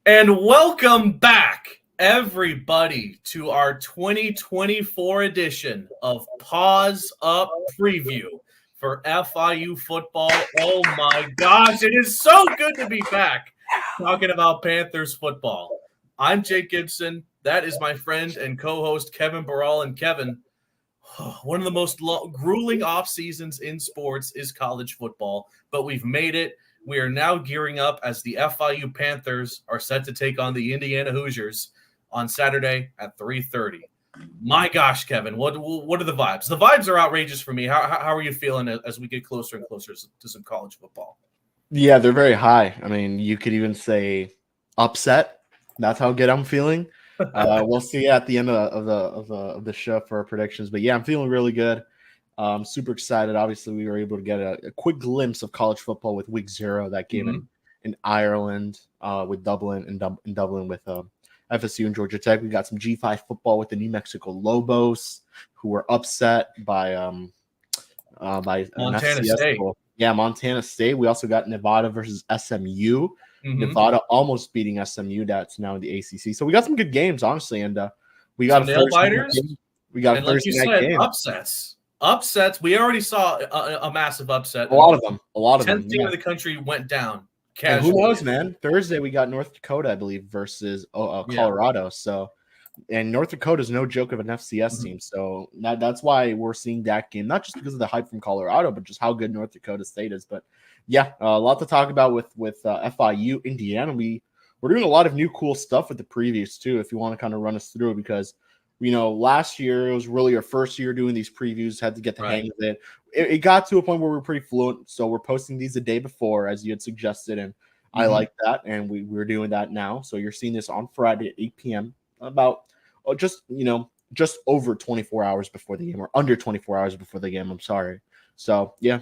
And welcome back, everybody, to our 2024 edition of Paws Up Preview for FIU football. Oh my gosh, it is so good to be back talking about Panthers football. I'm Jake Gibson. That is my friend and co-host Kevin Barral. And Kevin, one of the most grueling off seasons in sports is college football, but we've made it. We are now gearing up as the FIU Panthers are set to take on the Indiana Hoosiers on Saturday at 3:30. My gosh, Kevin, what are the vibes? The vibes are outrageous for me. How are you feeling as we get closer and closer to some college football? Yeah, they're very high. I mean, you could even say upset. That's how good I'm feeling. We'll see at the end of the show for our predictions. But yeah, I'm feeling really good. Super excited. Obviously, we were able to get a quick glimpse of college football with Week 0, that game in Ireland with Dublin and Dublin with FSU and Georgia Tech. We got some G5 football with the New Mexico Lobos, who were upset by Montana FCS State. Bowl. Yeah, Montana State. We also got Nevada versus SMU. Nevada almost beating SMU. That's now in the ACC. So we got some good games, honestly, and we got nail biters. We got and a Thursday like you night said, game. Upsets. We already saw a massive upset. A lot of them. 10th team of the country went down. And who knows, man? Thursday we got North Dakota, I believe, versus Colorado. Yeah. So, and North Dakota is no joke of an FCS team. So that's why we're seeing that game, not just because of the hype from Colorado, but just how good North Dakota State is. But yeah, a lot to talk about with FIU, Indiana. We're doing a lot of new cool stuff with the previews too. If you want to kind of run us through, because last year it was really our first year doing these previews. Had to get the hang of it. It got to a point where we were pretty fluent, so we're posting these the day before, as you had suggested, and I like that, and we're doing that now. So you're seeing this on Friday at 8 p.m. about just over 24 hours before the game, or under 24 hours before the game. I'm sorry. So yeah.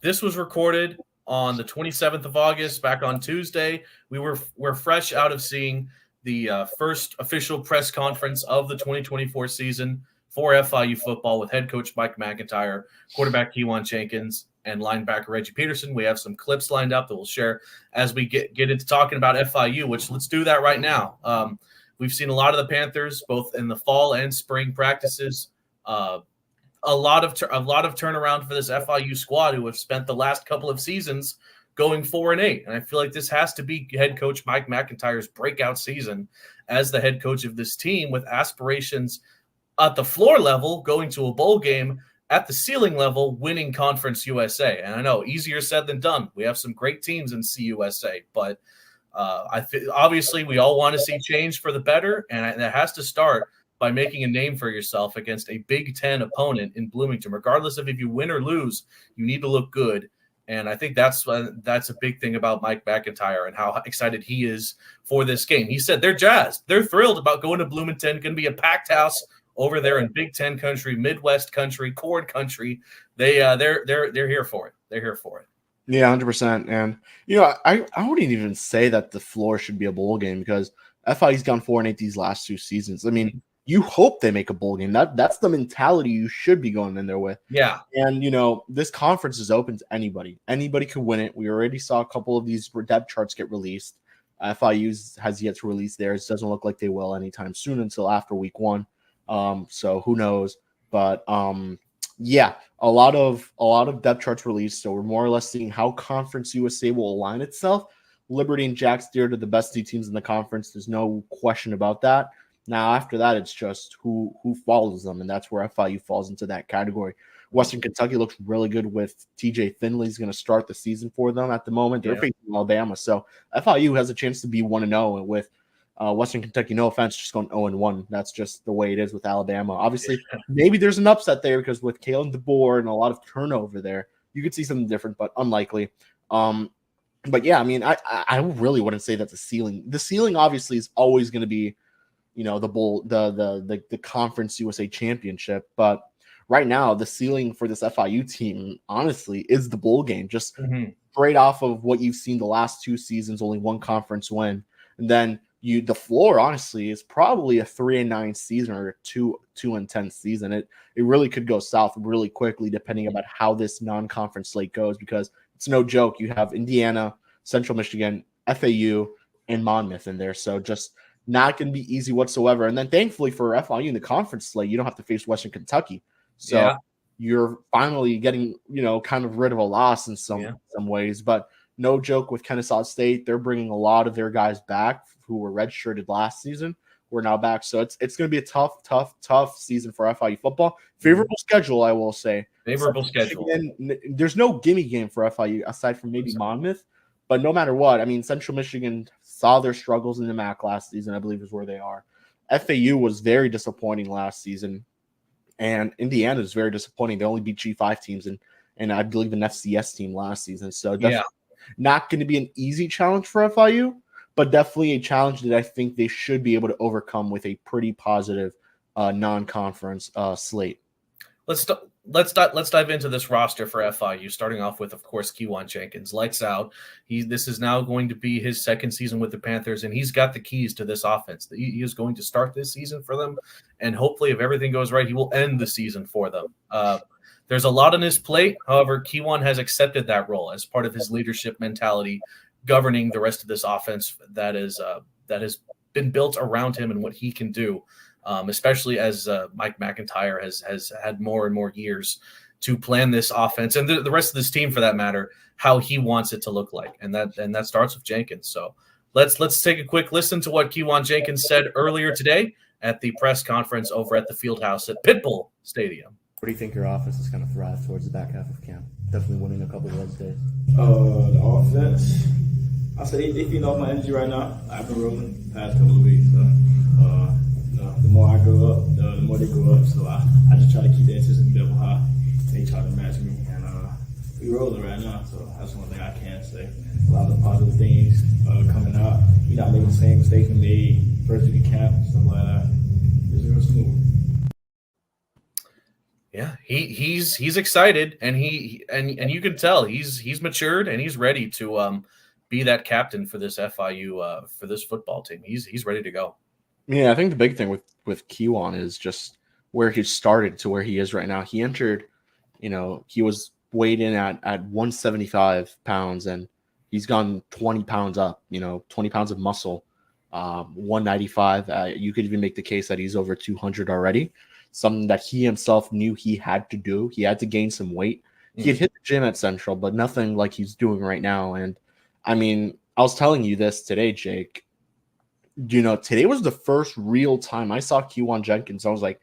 This was recorded on the 27th of August, back on Tuesday. We're fresh out of seeing the first official press conference of the 2024 season for FIU football with head coach Mike McIntyre, quarterback Kewan Jenkins, and linebacker Reggie Peterson. We have some clips lined up that we'll share as we get into talking about FIU, which let's do that right now. We've seen a lot of the Panthers both in the fall and spring practices. A lot of turnaround for this FIU squad, who have spent the last couple of seasons going 4-8. And I feel like this has to be head coach Mike McIntyre's breakout season as the head coach of this team, with aspirations at the floor level, going to a bowl game, at the ceiling level, winning Conference USA. And I know, easier said than done. We have some great teams in CUSA, but obviously we all want to see change for the better, and it has to start by making a name for yourself against a Big Ten opponent in Bloomington. Regardless of if you win or lose, you need to look good. And I think that's a big thing about Mike McIntyre and how excited he is for this game. He said they're jazzed. They're thrilled about going to Bloomington. Going to be a packed house over there in Big Ten country, Midwest country, Cord country. They're here for it. They're here for it. Yeah, 100%. And I wouldn't even say that the floor should be a bowl game, because FIU's gone 4-8 these last 2 seasons. I mean, you hope they make a bowl game. That's the mentality you should be going in there with. Yeah. And, this conference is open to anybody. Anybody could win it. We already saw a couple of these depth charts get released. FIU has yet to release theirs. It doesn't look like they will anytime soon until after week 1. So who knows? But yeah, a lot of depth charts released. So we're more or less seeing how Conference USA will align itself. Liberty and Jack Steer to the best 2 teams in the conference. There's no question about that. Now, after that, it's just who follows them, and that's where FIU falls into that category. Western Kentucky looks really good with TJ Finley's going to start the season for them at the moment. They're facing Alabama, so FIU has a chance to be 1-0, and with Western Kentucky, no offense, just going 0-1. That's just the way it is with Alabama. Obviously, maybe there's an upset there, because with Kalen DeBoer and a lot of turnover there, you could see something different, but unlikely. But yeah, I mean, I really wouldn't say that's a ceiling. The ceiling obviously is always going to be, the bowl, the Conference USA championship. But right now, the ceiling for this FIU team, honestly, is the bowl game. Just straight off of what you've seen the last 2 seasons, only 1 conference win, and then the floor, honestly, is probably a 3-9 season or a 2-10 season. It really could go south really quickly, depending about how this non-conference slate goes, because it's no joke. You have Indiana, Central Michigan, FAU, and Monmouth in there. So just not going to be easy whatsoever. And then thankfully for FIU in the conference slate, you don't have to face Western Kentucky. So you're finally getting, kind of rid of a loss in some ways. But no joke with Kennesaw State, they're bringing a lot of their guys back who were redshirted last season. We're now back. So it's going to be a tough season for FIU football. Favorable schedule, I will say. Favorable schedule. There's no gimme game for FIU aside from maybe Monmouth. But no matter what, I mean, Central Michigan saw their struggles in the MAC last season, I believe is where they are. FAU was very disappointing last season. And Indiana is very disappointing. They only beat G5 teams and I believe an FCS team last season. So definitely not going to be an easy challenge for FIU, but definitely a challenge that I think they should be able to overcome with a pretty positive non-conference slate. Let's dive into this roster for FIU, starting off with, of course, Kewan Jenkins. Lights out. This is now going to be his second season with the Panthers, and he's got the keys to this offense. He is going to start this season for them, and hopefully, if everything goes right, he will end the season for them. There's a lot on his plate. However, Kewan has accepted that role as part of his leadership mentality, governing the rest of this offense that has been built around him and what he can do. Especially as Mike McIntyre has had more and more years to plan this offense and the rest of this team, for that matter, how he wants it to look like, and that starts with Jenkins. So let's take a quick listen to what Kewan Jenkins said earlier today at the press conference over at the Fieldhouse at Pitbull Stadium. What do you think your offense is going to thrive towards the back half of camp? Definitely winning a couple of those days. The offense, I say they feed off my energy right now. I've been rolling the past couple of weeks. The more I go up, the more they go up. So I just try to keep that system level high. They try to match me, and we rolling right now. So that's one thing I can say. A lot of the positive things coming out. We're not making the same mistakes we made first week of camp, stuff like that. It's real smooth. Yeah, he's excited, and you can tell he's matured and he's ready to be that captain for this FIU for this football team. He's ready to go. Yeah, I think the big thing with Kewan is just where he started to where he is right now. He entered, he was weighed in at 175 pounds, and he's gone 20 pounds up, 20 pounds of muscle, 195. You could even make the case that he's over 200 already, something that he himself knew he had to do. He had to gain some weight. He had hit the gym at Central, but nothing like he's doing right now. And, I mean, I was telling you this today, Jake. Today was the first real time I saw Kewan Jenkins. I was like,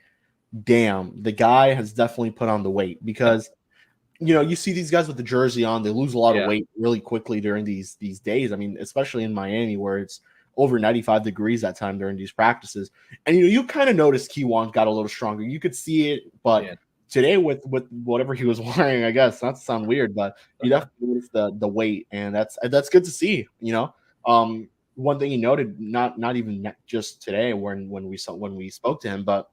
damn, the guy has definitely put on the weight because, you see these guys with the jersey on, they lose a lot of weight really quickly during these days. I mean, especially in Miami where it's over 95 degrees that time during these practices. And, you kind of noticed Kewan got a little stronger. You could see it, but today with whatever he was wearing, I guess, not to sound weird, but you definitely noticed the weight, and that's good to see, One thing he noted, not even just today when we spoke to him, but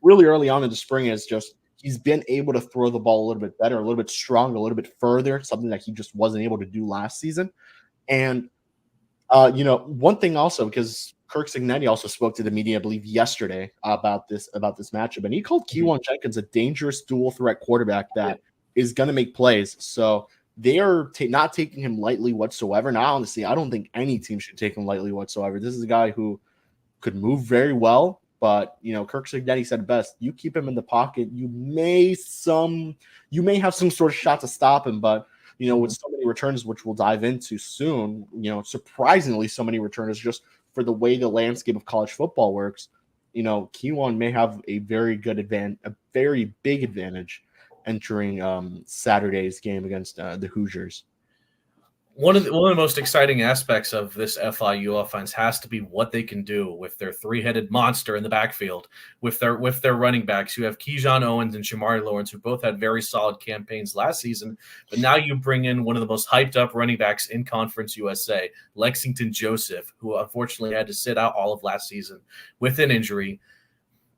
really early on in the spring, is just he's been able to throw the ball a little bit better, a little bit stronger, a little bit further, something that he just wasn't able to do last season. And one thing also, because Kirk Cignetti also spoke to the media, I believe yesterday about this matchup, and he called Kewan Jenkins a dangerous dual threat quarterback that is going to make plays. So they are not taking him lightly whatsoever. Now, honestly, I don't think any team should take him lightly whatsoever. This is a guy who could move very well, but Kirk Cignetti said best: you keep him in the pocket, you may have some sort of shot to stop him, but with so many returners, which we'll dive into soon, surprisingly so many returners just for the way the landscape of college football works. Kewan may have a very big advantage entering Saturday's game against the Hoosiers. One of the most exciting aspects of this FIU offense has to be what they can do with their three-headed monster in the backfield, with their running backs. You have Keyshawn Owens and Shamari Lawrence, who both had very solid campaigns last season, but now you bring in one of the most hyped-up running backs in Conference USA, Lexington Joseph, who unfortunately had to sit out all of last season with an injury.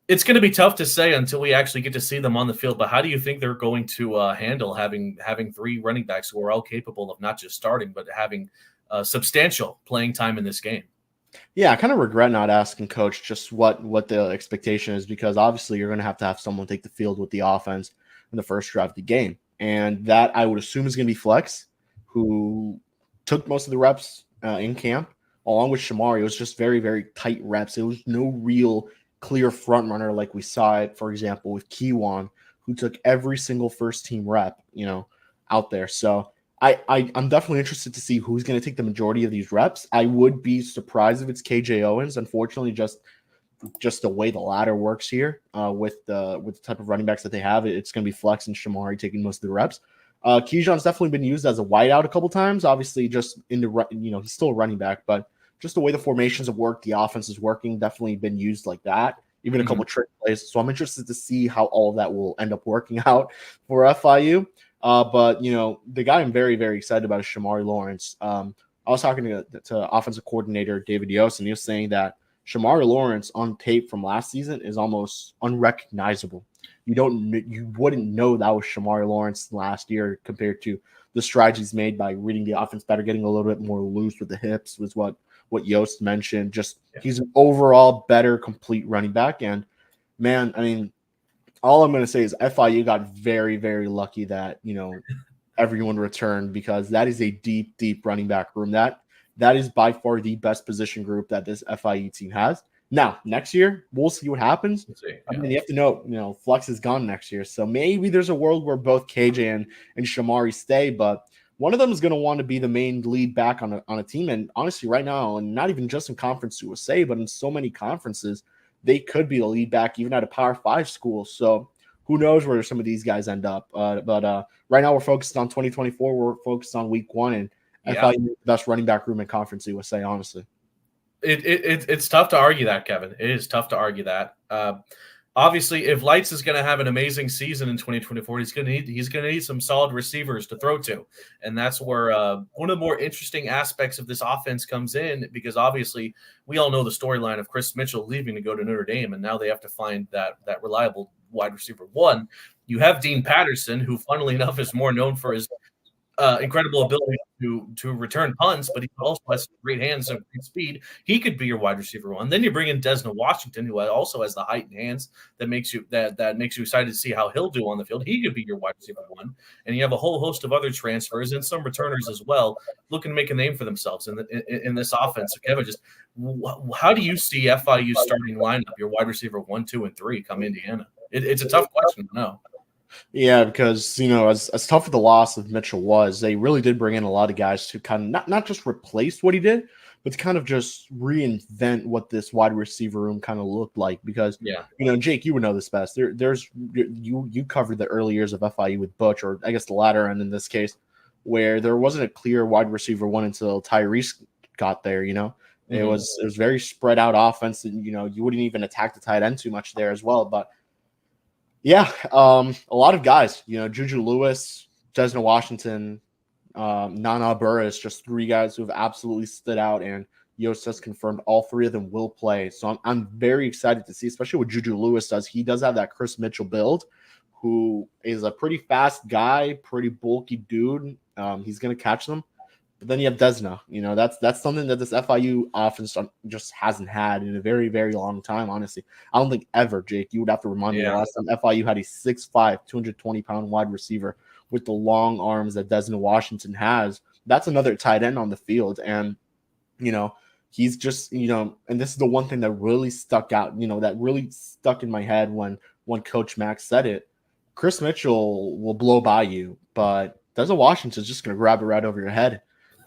It's going to be tough to say until we actually get to see them on the field, but how do you think they're going to handle having three running backs who are all capable of not just starting, but having substantial playing time in this game? Yeah, I kind of regret not asking Coach just what the expectation is, because obviously you're going to have someone take the field with the offense in the first drive of the game. And that I would assume is going to be Flex, who took most of the reps in camp, along with Shamari, it was just very, very tight reps. There was no real clear front runner like we saw it, for example, with Kiwan, who took every single first team rep, out there. So I'm definitely interested to see who's going to take the majority of these reps. I would be surprised if it's KJ Owens. Unfortunately, just the way the ladder works here with the type of running backs that they have, it's going to be Flex and Shamari taking most of the reps. Keyshawn's definitely been used as a wideout a couple times. Obviously, just in the he's still a running back, but just the way the formations have worked, the offense is working. Definitely been used like that. Even a couple trick plays. So I'm interested to see how all of that will end up working out for FIU. But the guy I'm very, very excited about is Shamari Lawrence. I was talking to offensive coordinator David Yost, and he was saying that Shamari Lawrence on tape from last season is almost unrecognizable. You wouldn't know that was Shamari Lawrence last year compared to the strides he's made by reading the offense better, getting a little bit more loose with the hips was what Yost mentioned. He's an overall better complete running back. And man, I mean, all I'm going to say is FIU got very, very lucky that, everyone returned, because that is a deep, deep running back room. That is by far the best position group that this FIU team has. Now, next year, we'll see what happens. I mean, you have to know, Flex is gone next year. So maybe there's a world where both KJ and Shamari stay, but one of them is going to want to be the main lead back on a team. And honestly, right now, and not even just in Conference USA, but in so many conferences, they could be the lead back even at a Power 5 school. So who knows where some of these guys end up. But right now we're focused on 2024. We're focused on week 1, and FIU is the best running back room in Conference USA, honestly. It's tough to argue that, Kevin. It is tough to argue that. Obviously, if Lights is going to have an amazing season in 2024, he's going to need some solid receivers to throw to, and that's where one of the more interesting aspects of this offense comes in, because obviously we all know the storyline of Chris Mitchell leaving to go to Notre Dame, and now they have to find that reliable wide receiver one. You have Dean Patterson, who, funnily enough, is more known for his incredible ability to return punts, but he also has great hands and great speed. He could be your wide receiver one. Then you bring in Desna Washington, who also has the height and hands that makes you excited to see how he'll do on the field. He could be your wide receiver one. And you have a whole host of other transfers and some returners as well, looking to make a name for themselves in this offense. So Kevin, just how do you see FIU starting lineup, your wide receiver 1, 2, and 3 come Indiana? It's a tough question to know. Yeah, because, as tough as the loss of Mitchell was, they really did bring in a lot of guys to kind of not just replace what he did, but to kind of just reinvent what this wide receiver room kind of looked like. Because, Jake, you would know this best. You covered the early years of FIU with Butch, or I guess the latter end in this case, where there wasn't a clear wide receiver one until Tyrese got there. It was very spread out offense, and you wouldn't even attack the tight end too much there as well, but. Yeah, a lot of guys, Juju Lewis, Desna Washington, Nana Burris, just 3 guys who have absolutely stood out, and Yost has confirmed all 3 of them will play. So I'm very excited to see, especially what Juju Lewis does. He does have that Chris Mitchell build, who is a pretty fast guy, pretty bulky dude. He's going to catch them. But then you have Desna. That's something that this FIU offense just hasn't had in a very, very long time, honestly. I don't think ever, Jake, you would have to remind me the last time FIU had a 6'5", 220-pound wide receiver with the long arms that Desna Washington has. That's another tight end on the field. And, he's just, and this is the one thing that really stuck out, that really stuck in my head when Coach Max said it. Chris Mitchell will blow by you, but Desna Washington's just going to grab it right over your head.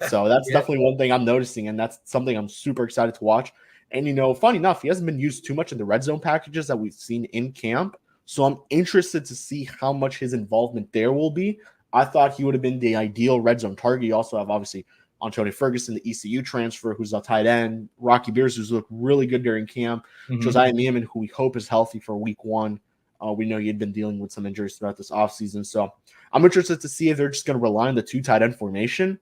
So that's definitely one thing I'm noticing, and that's something I'm super excited to watch. And, funny enough, he hasn't been used too much in the red zone packages that we've seen in camp. So I'm interested to see how much his involvement there will be. I thought he would have been the ideal red zone target. You also have, obviously, Antonio Ferguson, the ECU transfer, who's a tight end. Rocky Beers, who's looked really good during camp. Josiah Meeman, who we hope is healthy for week 1. We know he had been dealing with some injuries throughout this offseason. So I'm interested to see if they're just going to rely on the 2 tight end formation.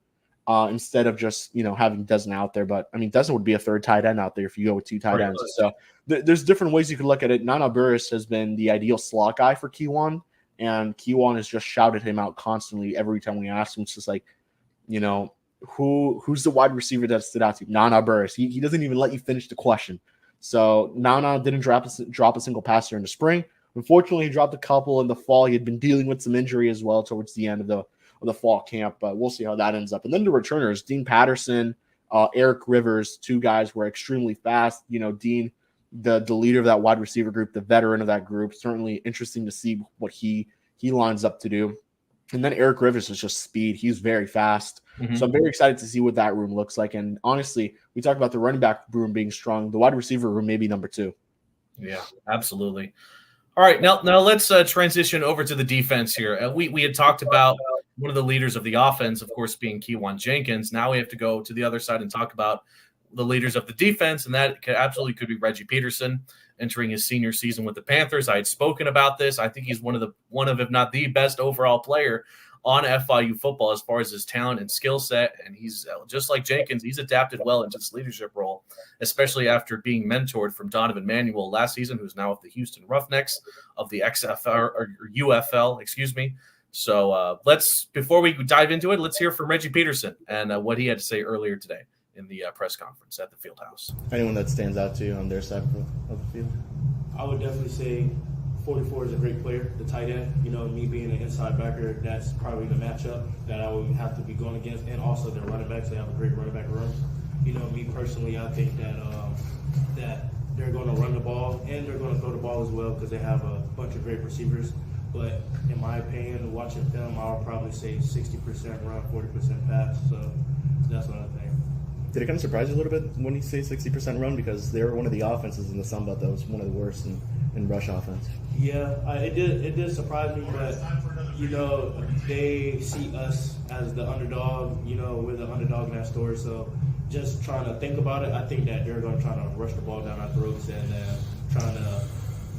Instead of just, having Desna out there. But, Desna would be a 3rd tight end out there if you go with 2 tight ends. So there's different ways you could look at it. Nana Burris has been the ideal slot guy for Kiwan, and Kiwan has just shouted him out constantly every time we ask him. It's just like, who's the wide receiver that stood out to you? Nana Burris. He doesn't even let you finish the question. So Nana didn't drop a single pass during the spring. Unfortunately, he dropped a couple in the fall. He had been dealing with some injury as well towards the end of the fall camp, but we'll see how that ends up. And then the returners, Dean Patterson, Eric Rivers, two guys who are extremely fast. Dean, the leader of that wide receiver group, the veteran of that group, certainly interesting to see what he lines up to do. And then Eric Rivers is just speed. He's very fast. Mm-hmm. So I'm very excited to see what that room looks like. And honestly, we talked about the running back room being strong. The wide receiver room may be number 2. Yeah, absolutely. All right, now let's transition over to the defense here. We had talked about one of the leaders of the offense, of course, being Kewan Jenkins. Now we have to go to the other side and talk about the leaders of the defense, and that absolutely could be Reggie Peterson entering his senior season with the Panthers. I had spoken about this. I think he's one of, if not the best overall player on FIU football as far as his talent and skill set. And he's just like Jenkins, he's adapted well into this leadership role, especially after being mentored from Donovan Manuel last season, who's now with the Houston Roughnecks of the XFL or UFL, excuse me. So before we dive into it, let's hear from Reggie Peterson and what he had to say earlier today in the press conference at the Fieldhouse. Anyone that stands out to you on their side of the field? I would definitely say 44 is a great player, the tight end. Me being an inside backer, that's probably the matchup that I would have to be going against. And also their running backs, they have a great running back room. Me personally, I think that they're going to run the ball and they're going to throw the ball as well because they have a bunch of great receivers. But in my opinion, watching film, I would probably say 60% run, 40% pass. So that's what I think. Did it kind of surprise you a little bit when you say 60% run? Because they were one of the offenses in the Sun Belt that was one of the worst in rush offense. Yeah, it did surprise me, but they see us as the underdog. We're the underdog in that story. So just trying to think about it, I think that they're going to try to rush the ball down our throats and trying to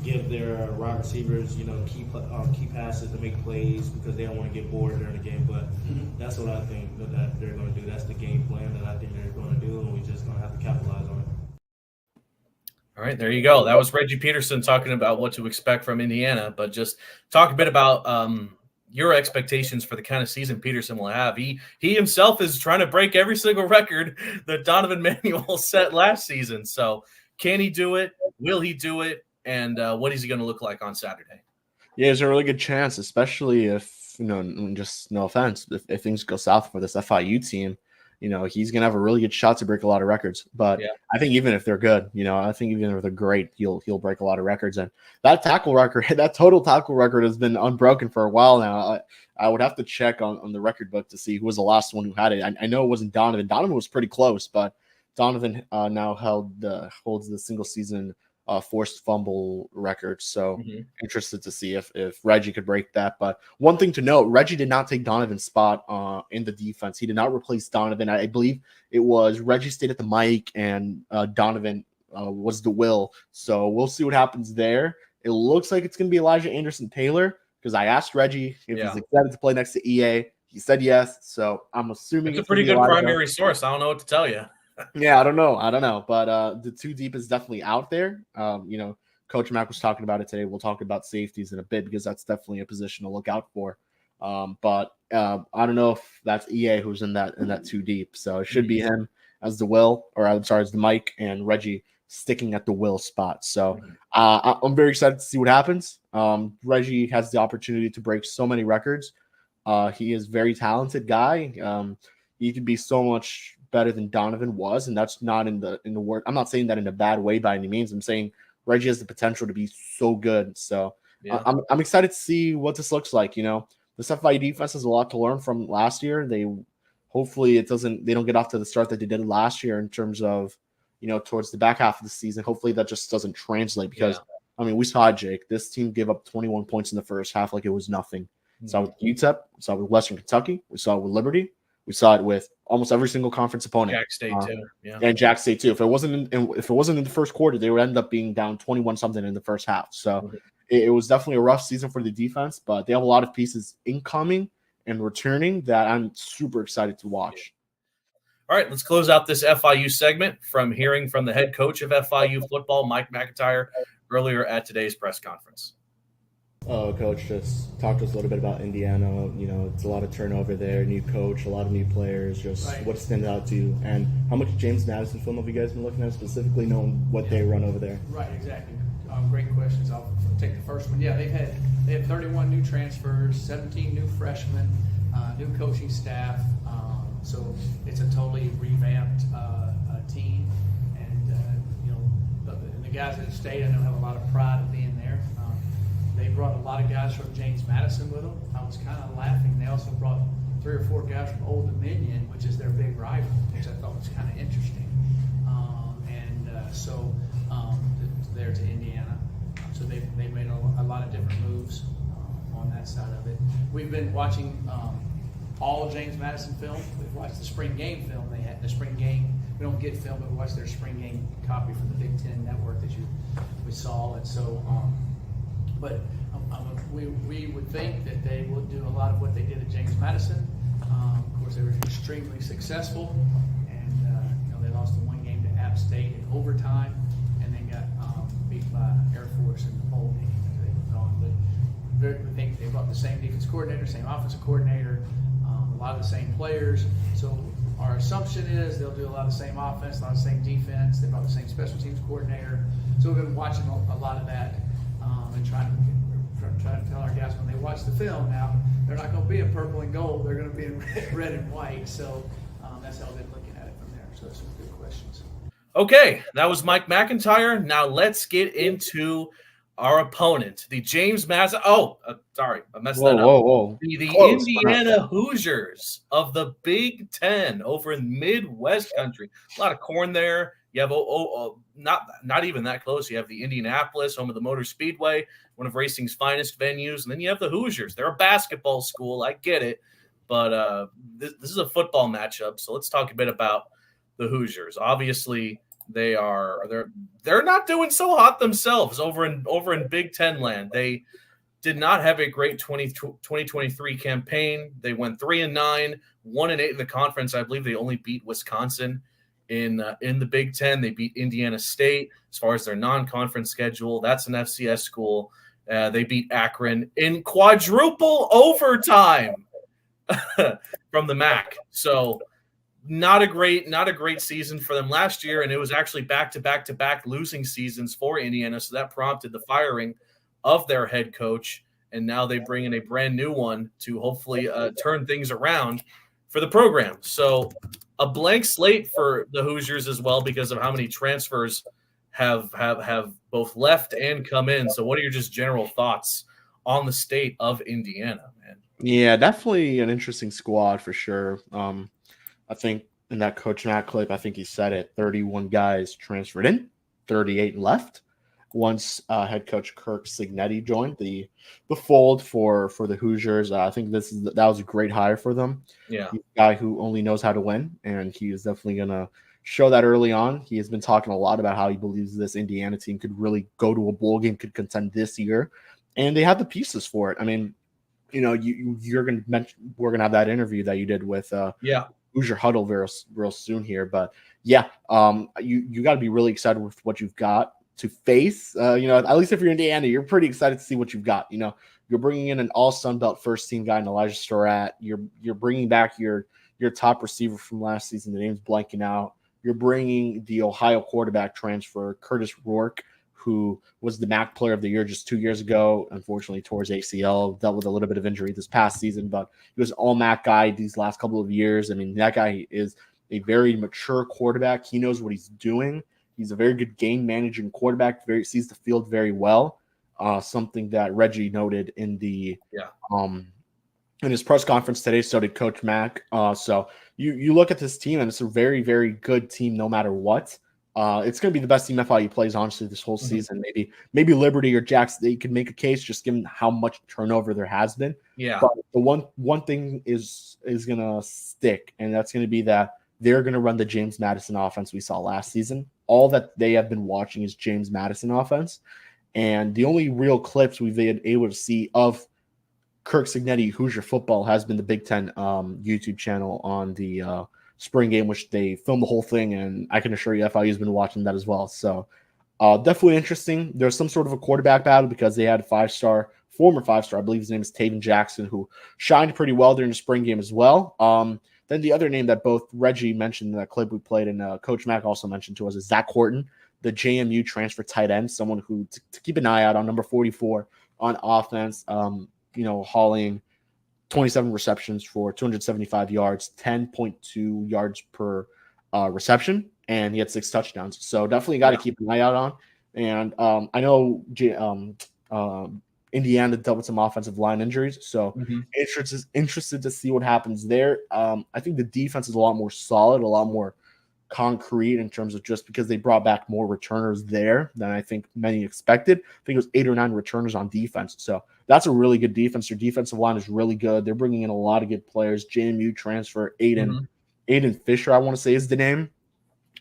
give their wide receivers, key passes to make plays because they don't want to get bored during the game. But that's what I think that they're going to do. That's the game plan that I think they're going to do, and we're just going to have to capitalize on it. All right, there you go. That was Reggie Peterson talking about what to expect from Indiana, but just talk a bit about your expectations for the kind of season Peterson will have. He himself is trying to break every single record that Donovan Manuel set last season. So can he do it? Will he do it? And what is he going to look like on Saturday? Yeah, there's a really good chance, especially if, just no offense, if things go south for this FIU team, he's going to have a really good shot to break a lot of records. But yeah. I think even if they're good, I think even if they're great, he'll break a lot of records. And that tackle record, that total tackle record has been unbroken for a while now. I would have to check on the record book to see who was the last one who had it. I know it wasn't Donovan. Donovan was pretty close, but Donovan now holds the single season forced fumble record. So interested to see if Reggie could break that. But one thing to note, Reggie did not take Donovan's spot in the defense. He did not replace Donovan. I believe it was Reggie stayed at the mic and Donovan was the will. So we'll see what happens there. It looks like it's going to be Elijah Anderson-Taylor because I asked Reggie if he's excited to play next to EA. He said yes. So I'm assuming it's a pretty good primary source. I don't know what to tell you. Yeah, I don't know. But the 2 deep is definitely out there. Coach Mack was talking about it today. We'll talk about safeties in a bit because that's definitely a position to look out for. But I don't know if that's EA who's in that 2 deep. So it should be him as the will, or I'm sorry, as the Mike, and Reggie sticking at the will spot. So I'm very excited to see what happens. Reggie has the opportunity to break so many records. He is a very talented guy. He could be so much better than Donovan was, and that's not in the word. I'm not saying that in a bad way by any means. I'm saying Reggie has the potential to be so good. So I'm excited to see what this looks like. This FIU defense has a lot to learn from last year. They don't get off to the start that they did last year in terms of towards the back half of the season. Hopefully that just doesn't translate because we saw it, Jake. This team gave up 21 points in the first half like it was nothing. We saw it with UTEP, we saw it with Western Kentucky, we saw it with Liberty. We saw it with almost every single conference opponent. Jack State too, and Jack State too. If it wasn't in the first quarter, they would end up being down 21-something in the first half. So it was definitely a rough season for the defense, but they have a lot of pieces incoming and returning that I'm super excited to watch. All right, let's close out this FIU segment from hearing from the head coach of FIU football, Mike McIntyre, earlier at today's press conference. Coach, just talk to us a little bit about Indiana. It's a lot of turnover there, new coach, a lot of new players. Just what stands out to you, and how much James Madison film have you guys been looking at, specifically knowing what they run over there? Right, exactly. Great questions. I'll take the first one. Yeah, they have 31 new transfers, 17 new freshmen, new coaching staff. So it's a totally revamped team, and the guys that have stayed, I know, have a lot of pride of being there. They brought a lot of guys from James Madison with them. I was kind of laughing. They also brought 3 or 4 guys from Old Dominion, which is their big rival, which I thought was kind of interesting. There to Indiana. So they made a lot of different moves on that side of it. We've been watching all James Madison film. We've watched the spring game film. They had the spring game. We don't get film, but we watched their spring game copy from the Big Ten network that we saw. And so, we would think that they would do a lot of what they did at James Madison. Of course, they were extremely successful, and they lost in 1 game to App State in overtime, and then got beat by Air Force in the bowl game after they were gone. But we think they brought the same defense coordinator, same offensive coordinator, a lot of the same players. So our assumption is they'll do a lot of the same offense, a lot of the same defense. They brought the same special teams coordinator. So we've been watching a lot of that and trying to tell our guys when they watch the film now, they're not going to be in purple and gold. They're going to be in red and white. So that's how they're looking at it from there. So that's some good questions. Okay, that was Mike McIntyre. Now let's get into our opponent, the James Madison. Sorry, I messed that up. Whoa. The Close, Indiana Hoosiers of the Big Ten over in Midwest country. A lot of corn there. You have not even that close. You have the Indianapolis, home of the Motor Speedway, one of racing's finest venues, and then you have the Hoosiers. They're a basketball school. I get it, but this is a football matchup. So let's talk a bit about the Hoosiers. Obviously, they're not doing so hot themselves over in Big Ten land. They did not have a great 2023 campaign. They went 3-9, 1-8 in the conference. I believe they only beat Wisconsin in the Big Ten. They beat Indiana State as far as their non-conference schedule. That's an FCS school. They beat Akron in quadruple overtime from the MAC. So not a great season for them last year, and it was actually back-to-back losing seasons for Indiana. So that prompted the firing of their head coach, and now they bring in a brand new one to hopefully turn things around for the program. So a blank slate for the Hoosiers as well because of how many transfers have both left and come in. So what are your just general thoughts on the state of Indiana, man? Yeah, definitely an interesting squad for sure. I think in that Coach Matt clip, I think he said it, 31 guys transferred in, 38 left. Once head coach Kirk Cignetti joined the fold for the Hoosiers, I think that was a great hire for them. Yeah, he's a guy who only knows how to win, and he is definitely going to show that early on. He has been talking a lot about how he believes this Indiana team could really go to a bowl game, could contend this year, and they have the pieces for it. I mean, you're going to mention we're going to have that interview that you did with Hoosier Huddle real soon here, but yeah, you got to be really excited with what you've got to face. At least if you're Indiana, you're pretty excited to see what you've got. You're bringing in an all Sun Belt first team guy in Elijah Storat. You're bringing back your top receiver from last season. The name's blanking out. You're bringing the Ohio quarterback transfer Curtis Rourke, who was the MAC Player of the Year just 2 years ago. Unfortunately, tore his ACL, dealt with a little bit of injury this past season, but he was all MAC guy these last couple of years. I mean, that guy is a very mature quarterback. He knows what he's doing. He's a very good game managing quarterback. Sees the field very well. Something that Reggie noted in his press conference today. So did Coach Mack. So you look at this team, and it's a very, very good team no matter what. It's going to be the best team FIU plays, honestly, this whole season. Maybe Liberty or Jackson, they could make a case just given how much turnover there has been. Yeah. But the one thing is going to stick, and that's going to be that they're going to run the James Madison offense we saw last season. All that they have been watching is James Madison offense. And the only real clips we've been able to see of Kirk Cignetti, Hoosier football, has been the Big Ten YouTube channel on the spring game, which they filmed the whole thing. And I can assure you FIU has been watching that as well. So definitely interesting. There's some sort of a quarterback battle because they had a former five-star, I believe his name is Taven Jackson, who shined pretty well during the spring game as well. Then the other name that both Reggie mentioned in that clip we played and Coach Mack also mentioned to us is Zach Horton, the JMU transfer tight end, someone who to keep an eye out on, number 44 on offense, hauling 27 receptions for 275 yards, 10.2 yards per reception, and he had 6 touchdowns. So definitely got to keep an eye out on. And I know Indiana dealt with some offensive line injuries, so interested to see what happens there. I think the defense is a lot more solid, a lot more concrete in terms of just because they brought back more returners there than I think many expected. I think it was 8 or 9 returners on defense. So that's a really good defense. Their defensive line is really good. They're bringing in a lot of good players. JMU transfer, Aiden Fisher, I want to say is the name.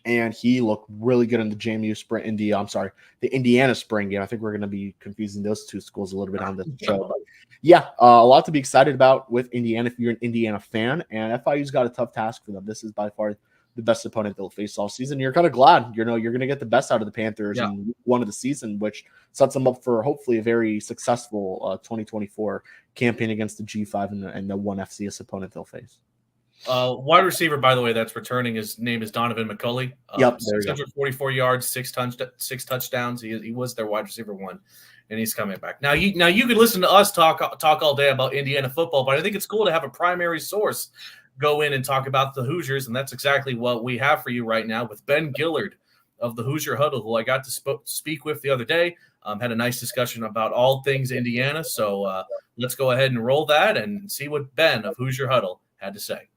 And he looked really good in the the Indiana spring game. I think we're going to be confusing those two schools a little bit on this show. But yeah, a lot to be excited about with Indiana if you're an Indiana fan. And FIU's got a tough task for them. This is by far the best opponent they'll face all season. You're kind of glad, you're going to get the best out of the Panthers in week 1 of the season, which sets them up for hopefully a very successful 2024 campaign against the G5 and the one FCS opponent they'll face. Wide receiver, by the way, that's returning. His name is Donovan McCulley. 644 yards, 6 touchdowns. He was their wide receiver 1, and he's coming back. Now you could listen to us talk all day about Indiana football, but I think it's cool to have a primary source go in and talk about the Hoosiers, and that's exactly what we have for you right now with Ben Gillard of the Hoosier Huddle, who I got to speak with the other day. Had a nice discussion about all things Indiana, so let's go ahead and roll that and see what Ben of Hoosier Huddle had to say.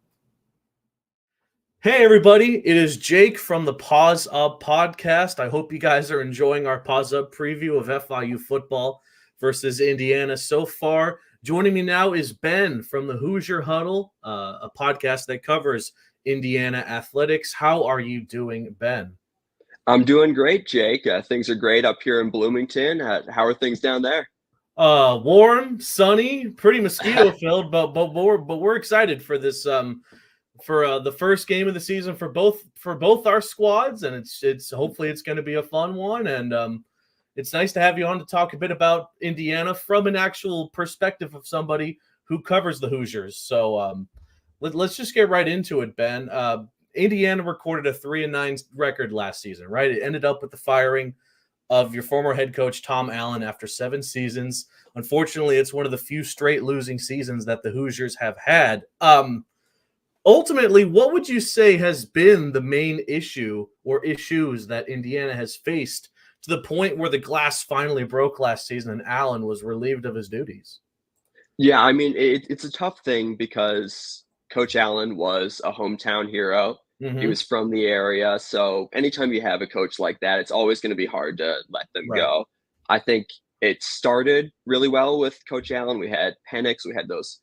Hey, everybody. It is Jake from the Paws Up podcast. I hope you guys are enjoying our Paws Up preview of FIU football versus Indiana so far. Joining me now is Ben from the Hoosier Huddle, a podcast that covers Indiana athletics. How are you doing, Ben? I'm doing great, Jake. Things are great up here in Bloomington. How are things down there? Warm, sunny, pretty mosquito-filled, but we're excited for this for the first game of the season for both our squads, and it's hopefully it's going to be a fun one, and it's nice to have you on to talk a bit about Indiana from an actual perspective of somebody who covers the Hoosiers. So let's just get right into it, Ben. Indiana recorded a 3-9 record last season, right? It ended up with the firing of your former head coach Tom Allen after 7 seasons. Unfortunately, it's one of the few straight losing seasons that the Hoosiers have had. Ultimately, what would you say has been the main issue or issues that Indiana has faced to the point where the glass finally broke last season and Allen was relieved of his duties? Yeah, I mean, it's a tough thing because Coach Allen was a hometown hero. He was from the area. So anytime you have a coach like that, it's always going to be hard to let them go. I think it started really well with Coach Allen. We had Penix. We had those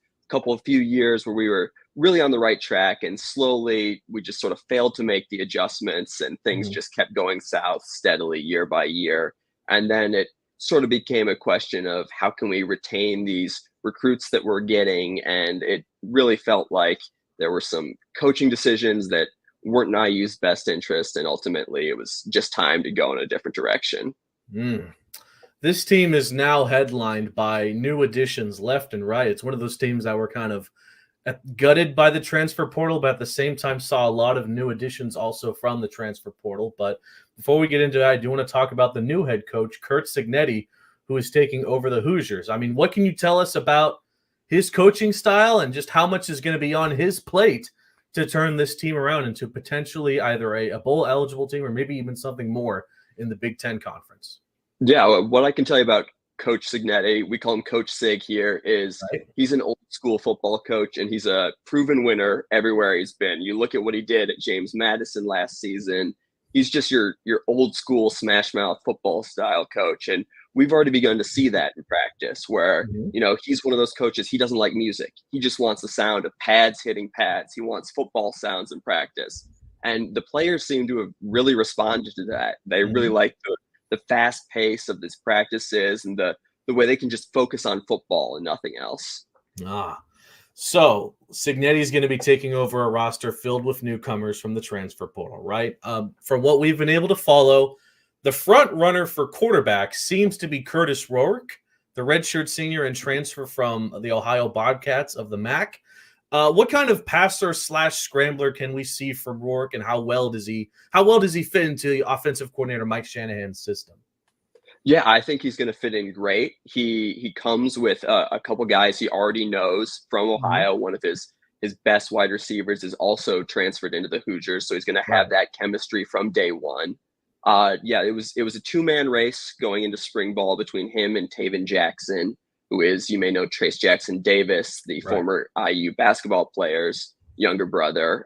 few years where we were really on the right track, and slowly we just sort of failed to make the adjustments, and things just kept going south steadily year by year. And then it sort of became a question of how can we retain these recruits that we're getting, and it really felt like there were some coaching decisions that weren't in IU's best interest, and ultimately it was just time to go in a different direction. This team is now headlined by new additions left and right. It's one of those teams that were kind of gutted by the transfer portal, but at the same time saw a lot of new additions also from the transfer portal. But before we get into that, I do want to talk about the new head coach, Curt Cignetti, who is taking over the Hoosiers. I mean, what can you tell us about his coaching style and just how much is going to be on his plate to turn this team around into potentially either a bowl-eligible team or maybe even something more in the Big Ten Conference? Yeah, what I can tell you about Coach Cignetti, we call him Coach Sig here, is he's an old school football coach, and he's a proven winner everywhere he's been. You look at what he did at James Madison last season. He's just your old school smash mouth football style coach. And we've already begun to see that in practice where, he's one of those coaches. He doesn't like music. He just wants the sound of pads hitting pads. He wants football sounds in practice. And the players seem to have really responded to that. They really like the fast pace of these practices and the way they can just focus on football and nothing else. So Cignetti is going to be taking over a roster filled with newcomers from the transfer portal, right? From what we've been able to follow, the front runner for quarterback seems to be Curtis Rourke, the redshirt senior and transfer from the Ohio Bobcats of the MAC. What kind of passer / scrambler can we see from Rourke, and how well does he fit into the offensive coordinator Mike Shanahan's system? Yeah, I think he's going to fit in great. He comes with a couple guys he already knows from Mhm. Ohio. One of his best wide receivers is also transferred into the Hoosiers, so he's going to Right. have that chemistry from day one. Yeah, it was a two-man race going into spring ball between him and Taven Jackson, who is, you may know, Trace Jackson Davis, the Right. former IU basketball player's younger brother.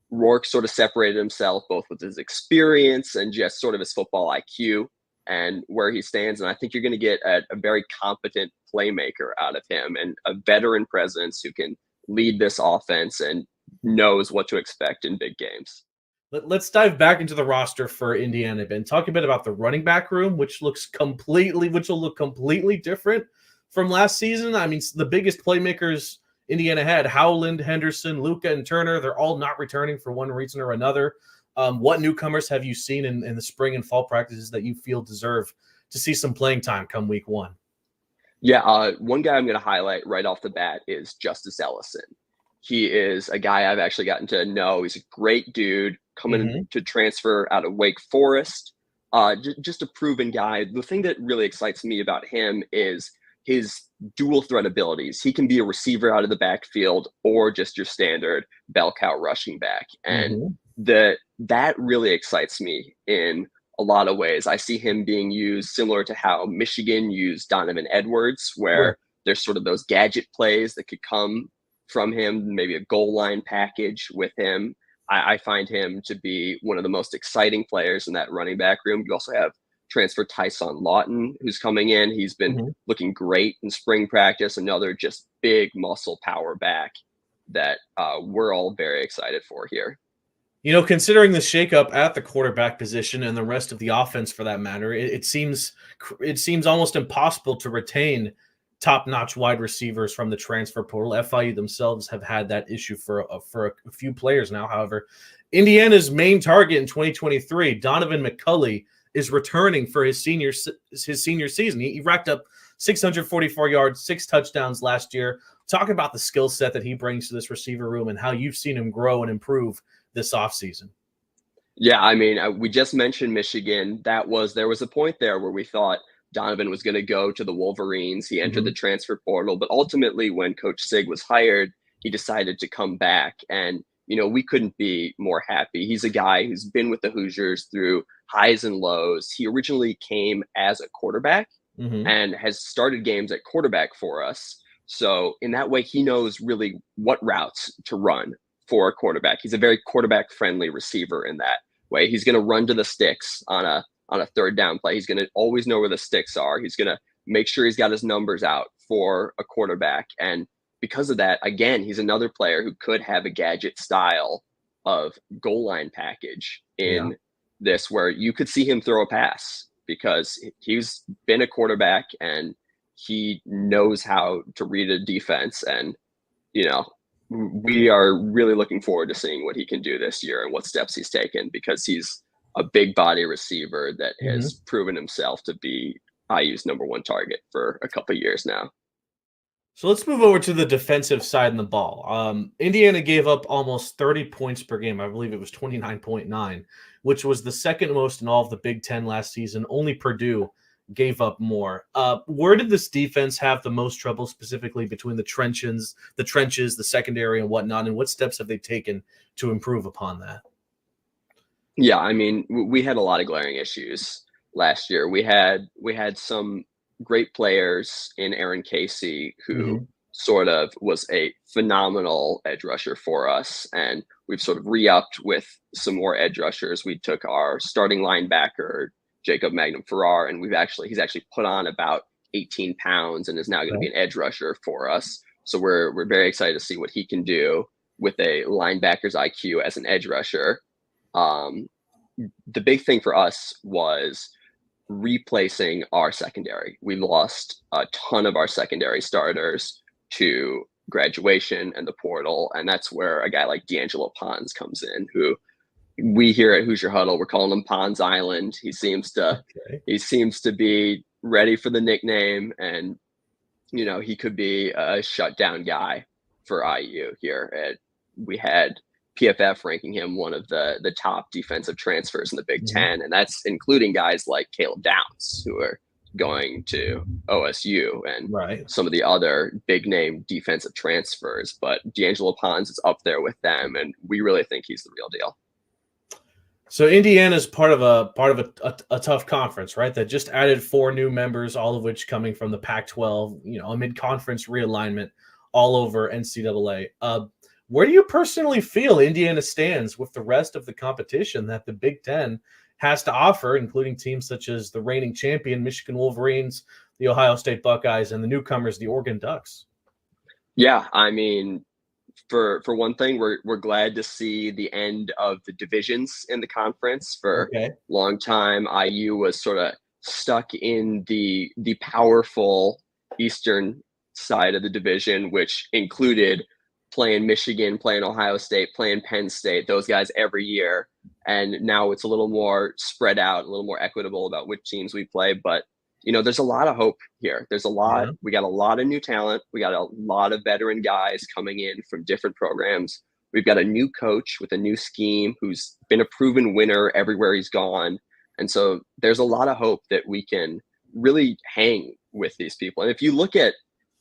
Rourke sort of separated himself both with his experience and just sort of his football IQ and where he stands. And I think you're going to get a very competent playmaker out of him and a veteran presence who can lead this offense and knows what to expect in big games. Let's dive back into the roster for Indiana, Ben. Talk a bit about the running back room, which will look completely different from last season. I mean, the biggest playmakers Indiana had, Howland, Henderson, Luca, and Turner, they're all not returning for one reason or another. What newcomers have you seen in the spring and fall practices that you feel deserve to see some playing time come week one? Yeah, one guy I'm going to highlight right off the bat is Justice Ellison. He is a guy I've actually gotten to know. He's a great dude coming to transfer out of Wake Forest. Just a proven guy. The thing that really excites me about him is his dual threat abilities. He can be a receiver out of the backfield or just your standard bell cow rushing back. And that really excites me in a lot of ways. I see him being used similar to how Michigan used Donovan Edwards, where there's sort of those gadget plays that could come from him, maybe a goal line package with him. I find him to be one of the most exciting players in that running back room. You also have transfer Tyson Lawton, who's coming in. He's been looking great in spring practice, another just big muscle power back that we're all very excited for here. You know, considering the shakeup at the quarterback position and the rest of the offense, for that matter, it seems almost impossible to retain top-notch wide receivers from the transfer portal. FIU themselves have had that issue for a few players now. However, Indiana's main target in 2023, Donovan McCulley, is returning for his senior season. He racked up 644 yards, 6 touchdowns last year. Talk about the skill set that he brings to this receiver room and how you've seen him grow and improve this offseason. Yeah, I mean, we just mentioned Michigan. There was a point there where we thought Donovan was going to go to the Wolverines. He entered the transfer portal, but ultimately when Coach Sig was hired, he decided to come back. And, we couldn't be more happy. He's a guy who's been with the Hoosiers through highs and lows. He originally came as a quarterback and has started games at quarterback for us. So in that way, he knows really what routes to run for a quarterback. He's a very quarterback friendly receiver in that way. He's going to run to the sticks on a third down play. He's going to always know where the sticks are. He's going to make sure he's got his numbers out for a quarterback. And because of that, again, he's another player who could have a gadget style of goal line package in this, where you could see him throw a pass because he's been a quarterback and he knows how to read a defense. And, we are really looking forward to seeing what he can do this year and what steps he's taken, because he's a big body receiver that has proven himself to be IU's number one target for a couple of years now. So let's move over to the defensive side of the ball. Indiana gave up almost 30 points per game. I believe it was 29.9, which was the second most in all of the Big Ten last season. Only Purdue gave up more. Where did this defense have the most trouble, specifically between the trenches, the secondary, and whatnot? And what steps have they taken to improve upon that? Yeah, I mean, we had a lot of glaring issues last year. We had some great players in Aaron Casey, who sort of was a phenomenal edge rusher for us. And we've sort of re-upped with some more edge rushers. We took our starting linebacker, Jacob Magnum Farrar, and he's actually put on about 18 pounds and is now going to be an edge rusher for us. So we're very excited to see what he can do with a linebacker's IQ as an edge rusher. The big thing for us was replacing our secondary. We lost a ton of our secondary starters to graduation and the portal, and that's where a guy like D'Angelo Pons comes in, who we here at Hoosier Huddle, we're calling him Pons Island. He seems to be ready for the nickname, and he could be a shutdown guy for IU here. We had PFF ranking him one of the top defensive transfers in the Big Ten, and that's including guys like Caleb Downs, who are going to OSU, and some of the other big name defensive transfers. But D'Angelo Pons is up there with them, and we really think he's the real deal. So Indiana is part of a tough conference, right? That just added 4 new members, all of which coming from the Pac-12. A mid-conference realignment all over NCAA. Where do you personally feel Indiana stands with the rest of the competition that the Big Ten has to offer, including teams such as the reigning champion Michigan Wolverines, the Ohio State Buckeyes, and the newcomers, the Oregon Ducks? Yeah, I mean, for one thing, we're glad to see the end of the divisions in the conference. For a long time, IU was sort of stuck in the powerful Eastern side of the division, which included playing Michigan, playing Ohio State, playing Penn State, those guys every year. And now it's a little more spread out, a little more equitable about which teams we play. But, there's a lot of hope here. There's a lot. Yeah. We got a lot of new talent. We got a lot of veteran guys coming in from different programs. We've got a new coach with a new scheme who's been a proven winner everywhere he's gone. And so there's a lot of hope that we can really hang with these people. And if you look at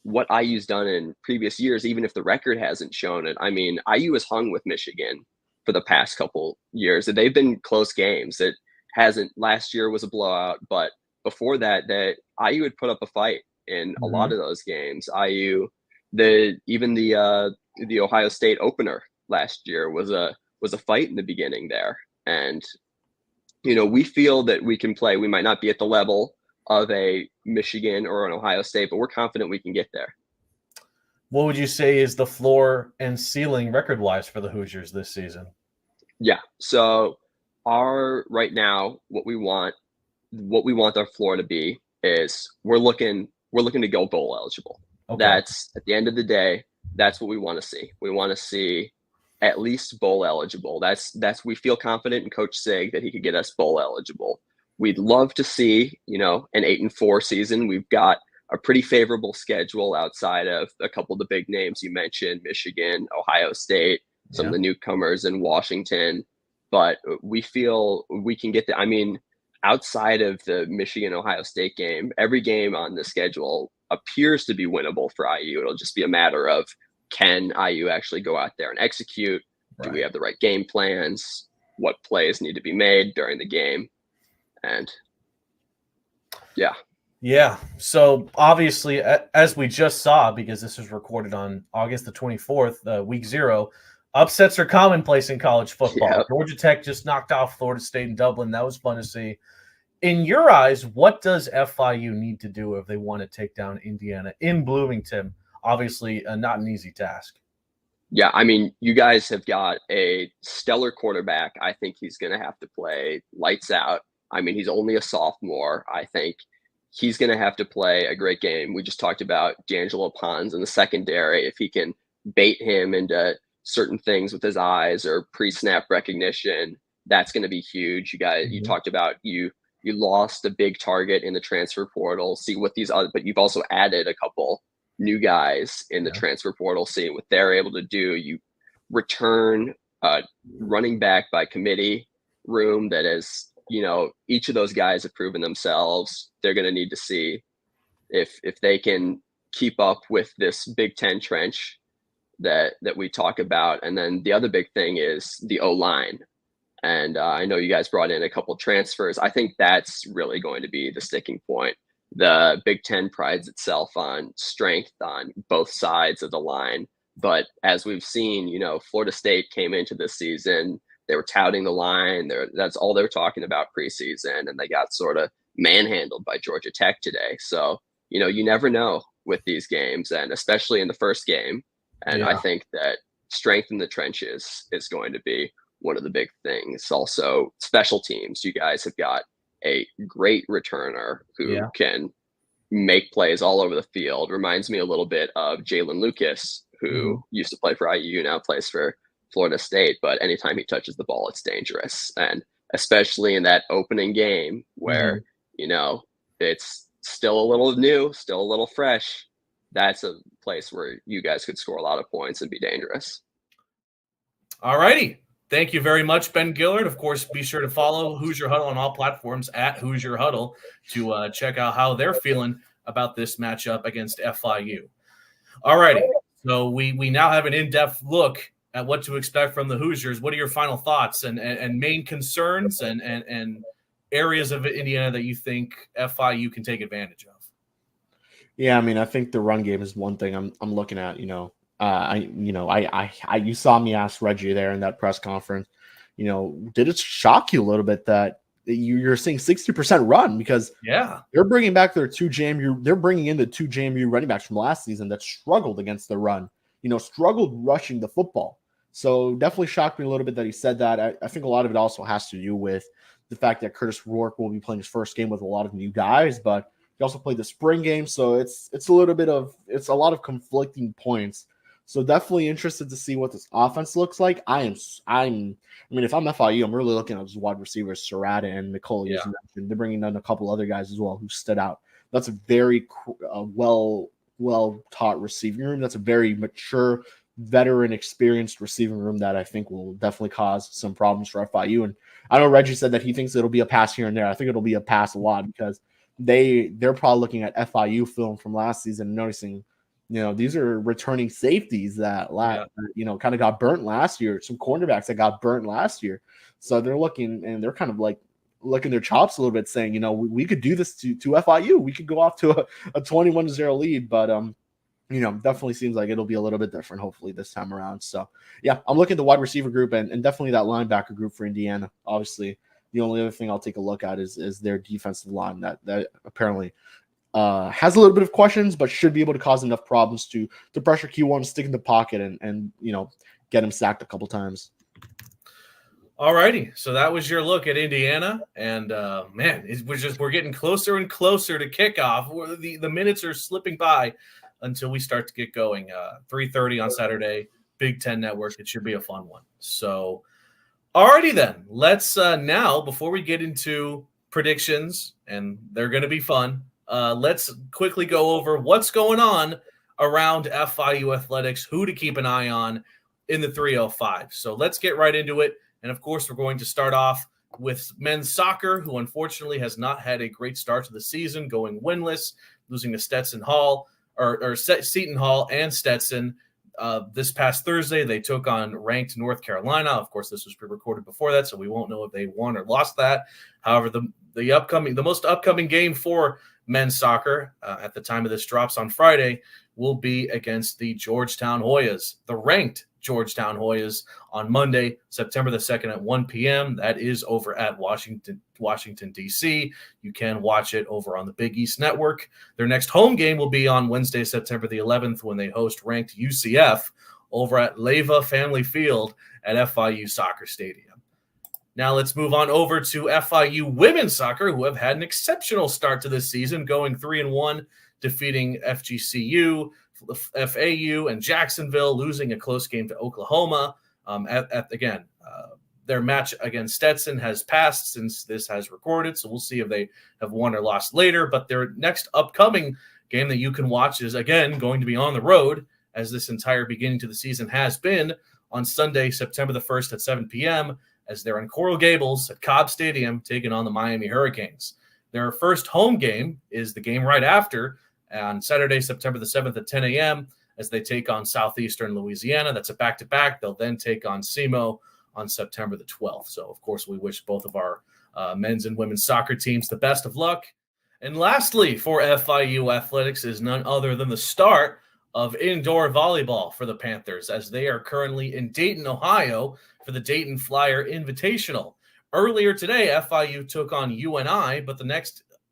what IU's done in previous years, even if the record hasn't shown it, I mean, IU has hung with Michigan for the past couple years. They've been close games. It hasn't. Last year was a blowout, but before that IU had put up a fight in a lot of those games. IU, even the Ohio State opener last year was a fight in the beginning there. And we feel that we can play. We might not be at the level of a Michigan or an Ohio State, but we're confident we can get there. What would you say is the floor and ceiling record-wise for the Hoosiers this season? Yeah. So right now, what we want our floor to be is we're looking to go bowl eligible. Okay. That's, at the end of the day, that's what we want to see. We want to see at least bowl eligible. That's we feel confident in Coach Sig that he could get us bowl eligible. We'd love to see, an 8-4 season. We've got a pretty favorable schedule outside of a couple of the big names you mentioned, Michigan, Ohio State, some of the newcomers in Washington. But we feel we can get I mean, outside of the Michigan-Ohio State game, every game on the schedule appears to be winnable for IU. It'll just be a matter of, can IU actually go out there and execute? Do we have the right game plans? What plays need to be made during the game? And yeah. So obviously, as we just saw, because this was recorded on August the 24th, week 0, upsets are commonplace in college football. Yep. Georgia Tech just knocked off Florida State in Dublin. That was fun to see. In your eyes, what does FIU need to do if they want to take down Indiana in Bloomington? Obviously, not an easy task. Yeah, I mean, you guys have got a stellar quarterback. I think he's going to have to play lights out. I mean, he's only a sophomore. I think he's going to have to play a great game. We just talked about D'Angelo Pons in the secondary. If he can bait him into certain things with his eyes or pre-snap recognition, that's going to be huge. You guys, you talked about you lost a big target in the transfer portal. See what these other, but you've also added a couple new guys in the transfer portal. See what they're able to do. You return running back by committee room that is, each of those guys have proven themselves. They're going to need to see if they can keep up with this Big Ten trench that we talk about. And then the other big thing is the O-line. And I know you guys brought in a couple transfers. I think that's really going to be the sticking point. The Big Ten prides itself on strength on both sides of the line. But as we've seen, Florida State came into this season, they were touting the line. That's all they were talking about preseason, and they got sort of manhandled by Georgia Tech today. So, you never know with these games, and especially in the first game. And I think that strength in the trenches is going to be one of the big things. Also, special teams. You guys have got a great returner who can make plays all over the field. Reminds me a little bit of Jalen Lucas, who used to play for IU, now plays for Florida State. But anytime he touches the ball, it's dangerous. And especially in that opening game where, it's still a little new, still a little fresh. That's a place where you guys could score a lot of points and be dangerous. All righty. Thank you very much, Ben Gillard. Of course, be sure to follow Hoosier Huddle on all platforms at Hoosier Huddle to check out how they're feeling about this matchup against FIU. All righty. So we now have an in-depth look at what to expect from the Hoosiers. What are your final thoughts and main concerns and areas of Indiana that you think FIU can take advantage of? Yeah, I mean, I think the run game is one thing I'm looking at. You saw me ask Reggie there in that press conference. Did it shock you a little bit that you're seeing 60% run? Because they're bringing back their two JMU. They're bringing in the two JMU running backs from last season that struggled against the run. Struggled rushing the football. So definitely shocked me a little bit that he said that. I think a lot of it also has to do with the fact that Curtis Rourke will be playing his first game with a lot of new guys, but he also played the spring game, so it's a lot of conflicting points. So definitely interested to see what this offense looks like. I mean, if I'm FIU, I'm really looking at those wide receivers, Serrata and McCulley, as you mentioned. They're bringing in a couple other guys as well who stood out. That's a very well taught receiving room. That's a very mature, veteran, experienced receiving room that I think will definitely cause some problems for FIU. And I know Reggie said that he thinks it'll be a pass here and there. I think it'll be a pass a lot because they're probably looking at FIU film from last season and noticing, these are returning safeties that kind of got burnt last year. Some cornerbacks that got burnt last year. So they're looking and they're kind of like licking their chops a little bit, saying, we could do this to FIU. We could go off to a 21-0 lead, but definitely seems like it'll be a little bit different, hopefully, this time around. So, yeah, I'm looking at the wide receiver group and definitely that linebacker group for Indiana. Obviously, the only other thing I'll take a look at is their defensive line that apparently has a little bit of questions, but should be able to cause enough problems to pressure Q1, stick in the pocket, and get him sacked a couple times. All righty, so that was your look at Indiana, and we're getting closer and closer to kickoff. The minutes are slipping by until we start to get going. 3:30 on Saturday, Big Ten Network. It should be a fun one. So, alrighty then, let's now, before we get into predictions, and they're going to be fun, let's quickly go over what's going on around FIU athletics, who to keep an eye on in the 305. So let's get right into it. And of course, we're going to start off with men's soccer, who unfortunately has not had a great start to the season, going winless, losing to Seton Hall and Stetson. This past Thursday, they took on ranked North Carolina. Of course, this was pre-recorded before that, so we won't know if they won or lost that. However, the most upcoming game for men's soccer at the time of this drops on Friday will be against the Georgetown Hoyas, the ranked Georgetown Hoyas, on Monday, September the 2nd at 1 p.m. That is over at Washington, D.C. You can watch it over on the Big East Network. Their next home game will be on Wednesday, September the 11th, when they host ranked UCF over at Leva Family Field at FIU Soccer Stadium. Now let's move on over to FIU women's soccer, who have had an exceptional start to this season, going 3-1, defeating FGCU, FAU, and Jacksonville, losing a close game to Oklahoma. Their match against Stetson has passed since this has recorded, so we'll see if they have won or lost later. But their next upcoming game that you can watch is, again, going to be on the road, as this entire beginning to the season has been, on Sunday, September the 1st at 7 p.m., as they're in Coral Gables at Cobb Stadium, taking on the Miami Hurricanes. Their first home game is the game right after, on Saturday, September the 7th at 10 a.m., as they take on Southeastern Louisiana. That's a back-to-back. They'll then take on SEMO on September the 12th. So, of course, we wish both of our men's and women's soccer teams the best of luck. And lastly, for FIU athletics is none other than the start of indoor volleyball for the Panthers, as they are currently in Dayton, Ohio, for the Dayton Flyer Invitational. Earlier today, FIU took on UNI,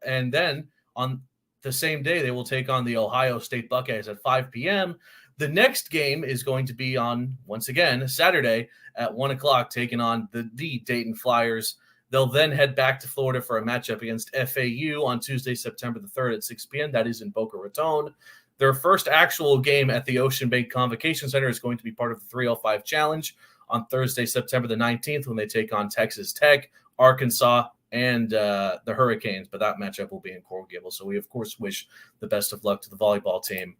and then on the same day, they will take on the Ohio State Buckeyes at 5 p.m. The next game is going to be on, once again, Saturday at 1 o'clock, taking on the Dayton Flyers. They'll then head back to Florida for a matchup against FAU on Tuesday, September the 3rd at 6 p.m. That is in Boca Raton. Their first actual game at the Ocean Bank Convocation Center is going to be part of the 305 Challenge on Thursday, September the 19th, when they take on Texas Tech, Arkansas, and the Hurricanes, but that matchup will be in Coral Gables. So we, of course, wish the best of luck to the volleyball team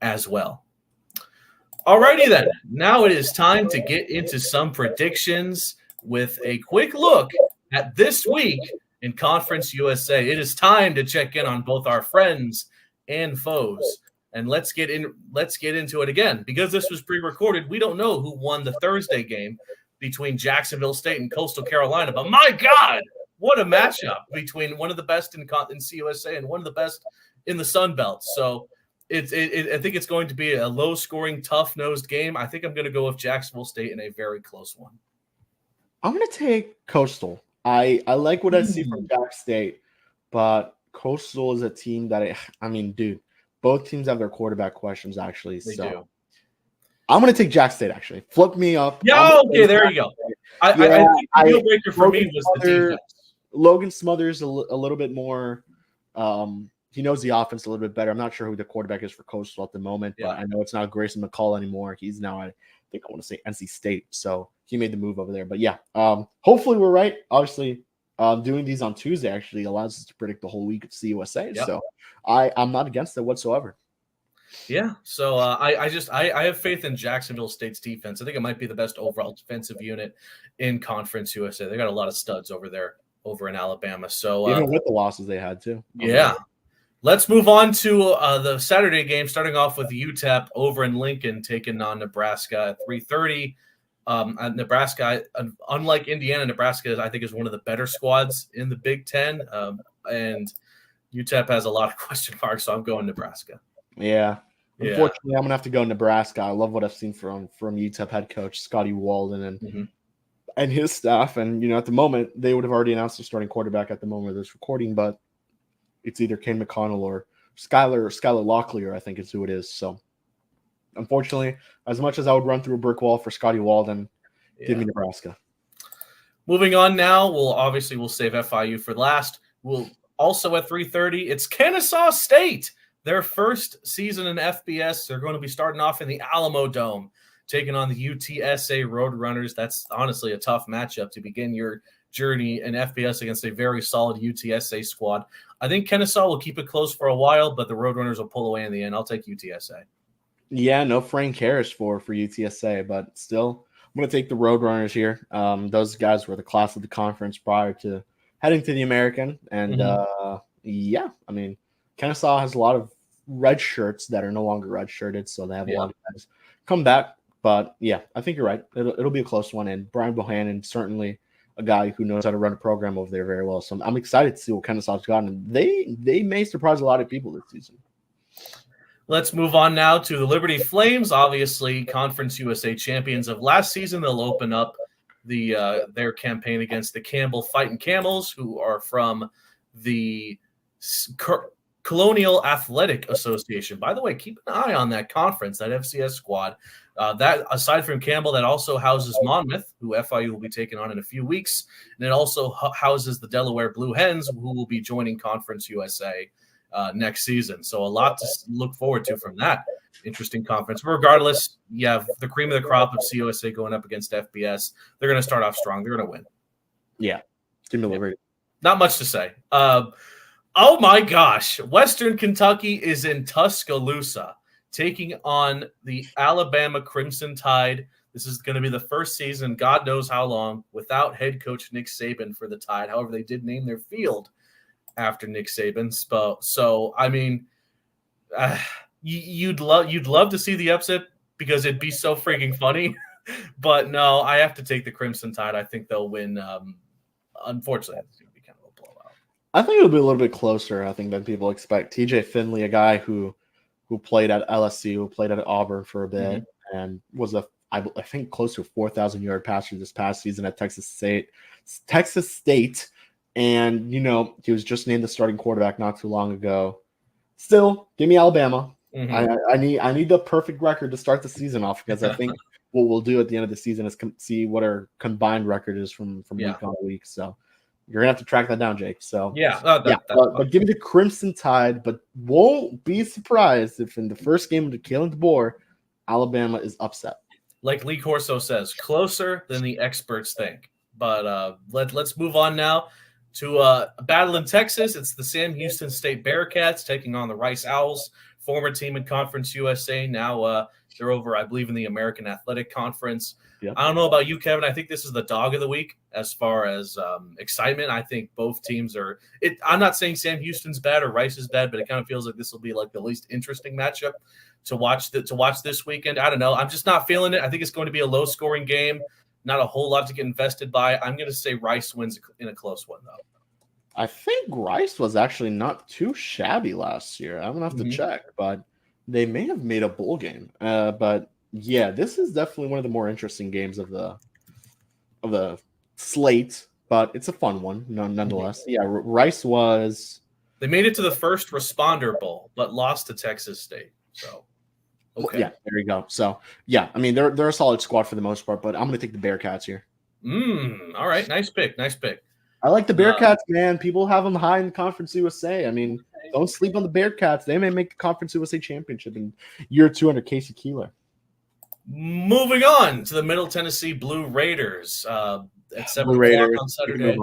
as well. Alrighty then. Now it is time to get into some predictions with a quick look at this week in Conference USA. It is time to check in on both our friends and foes. And let's get into it again. Because this was pre-recorded, we don't know who won the Thursday game between Jacksonville State and Coastal Carolina. But my God, what a matchup between one of the best in CUSA and one of the best in the Sun Belt. So I think it's going to be a low-scoring, tough-nosed game. I think I'm going to go with Jacksonville State in a very close one. I'm going to take Coastal. I like what I see from Jack State, but Coastal is a team that both teams have their quarterback questions, actually. They so do. I'm going to take Jack State, actually. Flip me up. Yeah, okay, there you go. I think the deal breaker for me was the defense. Logan Smothers a little bit more. He knows the offense a little bit better. I'm not sure who the quarterback is for Coastal at the moment, but I know it's not Grayson McCall anymore. He's now, I want to say NC State. So he made the move over there. But yeah, hopefully we're right. Obviously, doing these on Tuesday actually allows us to predict the whole week of CUSA. Yep. So I'm not against it whatsoever. Yeah. So I have faith in Jacksonville State's defense. I think it might be the best overall defensive unit in Conference USA. They got a lot of studs over there, over in Alabama. So even with the losses they had too. Yeah. Let's move on to the Saturday game, starting off with UTEP over in Lincoln, taking on Nebraska at 3:30. Nebraska, unlike Indiana, Nebraska, I think, is one of the better squads in the Big Ten. And UTEP has a lot of question marks, so I'm going Nebraska. Yeah. Unfortunately, I'm going to have to go Nebraska. I love what I've seen from UTEP head coach Scotty Walden and his staff. And, at the moment, they would have already announced the starting quarterback at the moment of this recording, but it's either Kane McConnell or Skylar Locklear, I think is who it is. So, unfortunately, as much as I would run through a brick wall for Scotty Walden, give me Nebraska. Moving on now, we'll save FIU for last. We'll also at 3:30, it's Kennesaw State. Their first season in FBS. They're going to be starting off in the Alamo Dome, taking on the UTSA Roadrunners. That's honestly a tough matchup to begin your journey in FBS against a very solid UTSA squad. I think Kennesaw will keep it close for a while, but the Roadrunners will pull away in the end. I'll take UTSA. Yeah, no Frank Harris for UTSA, but still, I'm going to take the Roadrunners here. Those guys were the class of the conference prior to heading to the American. And, Kennesaw has a lot of red shirts that are no longer red shirted, so they have a lot of guys come back. But, yeah, I think you're right. It'll be a close one. And Brian Bohannon, certainly a guy who knows how to run a program over there very well. So I'm excited to see what Kennesaw's gotten. They may surprise a lot of people this season. Let's move on now to the Liberty Flames. Obviously, Conference USA champions of last season. They'll open up their campaign against the Campbell Fighting Camels, who are from the Colonial Athletic Association. By the way, keep an eye on that conference, that FCS squad. That, aside from Campbell, that also houses Monmouth, who FIU will be taking on in a few weeks. And it also houses the Delaware Blue Hens, who will be joining Conference USA next season. So a lot to look forward to from that interesting conference. Regardless, you have the cream of the crop of CUSA going up against FBS. They're going to start off strong. They're going to win. Yeah. Give me a little bit. Not much to say. Oh my gosh. Western Kentucky is in Tuscaloosa, taking on the Alabama Crimson Tide. This is going to be the first season, God knows how long, without head coach Nick Saban for the Tide. However, they did name their field after Nick Saban. So I mean, you'd love to see the upset because it'd be so freaking funny. But no, I have to take the Crimson Tide. I think they'll win. Unfortunately, it's going to be kind of a blowout. I think it'll be a little bit closer, I think, than people expect. TJ Finley, a guy who played at LSU, who played at Auburn for a bit, and was I think close to a 4,000-yard passer this past season at Texas State. And, he was just named the starting quarterback not too long ago. Still, give me Alabama. I need the perfect record to start the season off, because I think what we'll do at the end of the season is see what our combined record is from week on week. So you're going to have to track that down, Jake. So but give me the Crimson Tide, but won't be surprised if in the first game of the Kalen DeBoer, Alabama is upset. Like Lee Corso says, closer than the experts think. But let's move on now to a battle in Texas. It's the Sam Houston State Bearcats taking on the Rice Owls, former team in Conference USA, now They're over, I believe, in the American Athletic Conference. Yep. I don't know about you, Kevin. I think this is the dog of the week as far as excitement. I think both teams are – I'm not saying Sam Houston's bad or Rice is bad, but it kind of feels like this will be like the least interesting matchup to watch this weekend. I don't know. I'm just not feeling it. I think it's going to be a low-scoring game, not a whole lot to get invested by. I'm going to say Rice wins in a close one, though. I think Rice was actually not too shabby last year. I'm gonna have to check, but they may have made a bowl game. But yeah, this is definitely one of the more interesting games of the slate. But it's a fun one, nonetheless. Yeah, Rice was. They made it to the first responder bowl, but lost to Texas State. So, okay, yeah, there you go. So yeah, I mean they're a solid squad for the most part, but I'm gonna take the Bearcats here. All right, nice pick. I like the Bearcats, man. People have them high in Conference USA. I mean, don't sleep on the Bearcats. They may make the Conference USA championship in year 2 under Casey Keeler. Moving on to the Middle Tennessee Blue Raiders at 7 o'clock on Saturday.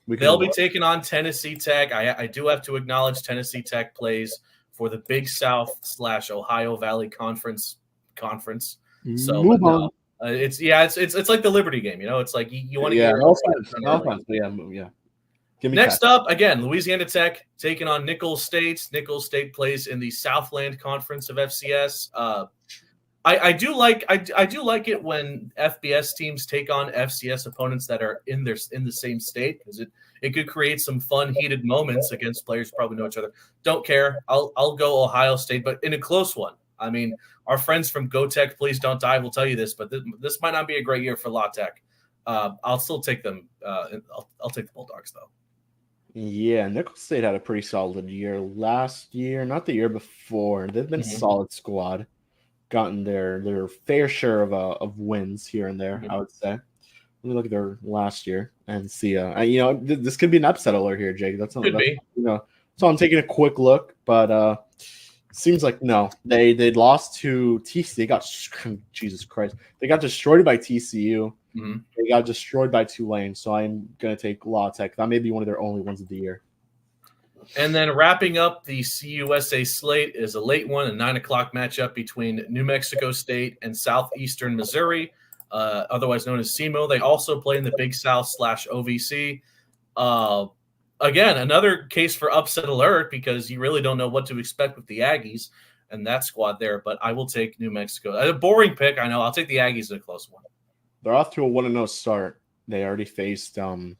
They'll be taking on Tennessee Tech. I do have to acknowledge Tennessee Tech plays for the Big South / Ohio Valley Conference. So move on. It's like the Liberty game, It's like you want to get yeah. Next up, again, Louisiana Tech taking on Nicholls State. Nicholls State plays in the Southland Conference of FCS. I do like it when FBS teams take on FCS opponents that are in the same state, because it could create some fun, heated moments against players who probably know each other. Don't care. I'll go Ohio State, but in a close one. I mean, our friends from Go Tech, Please Don't Die will tell you this, but this might not be a great year for La Tech. I'll still take them. I'll take the Bulldogs, though. Yeah, Nicholls State had a pretty solid year last year, not the year before. They've been a solid squad, gotten their fair share of wins here and there, I would say. Let me look at their last year and see. This could be an upset alert here, Jake. So I'm taking a quick look, but seems like no. They lost to TCU. They got Jesus Christ. They got destroyed by TCU. They got destroyed by Tulane. So I'm gonna take La Tech. That may be one of their only ones of the year. And then wrapping up the CUSA slate is a late one, a 9 o'clock matchup between New Mexico State and Southeastern Missouri, otherwise known as SEMO. They also play in the Big South / OVC. Again, another case for upset alert, because you really don't know what to expect with the Aggies and that squad there. But I will take New Mexico. A boring pick, I know. I'll take the Aggies in a close one. They're off to a 1-0 start. They already faced North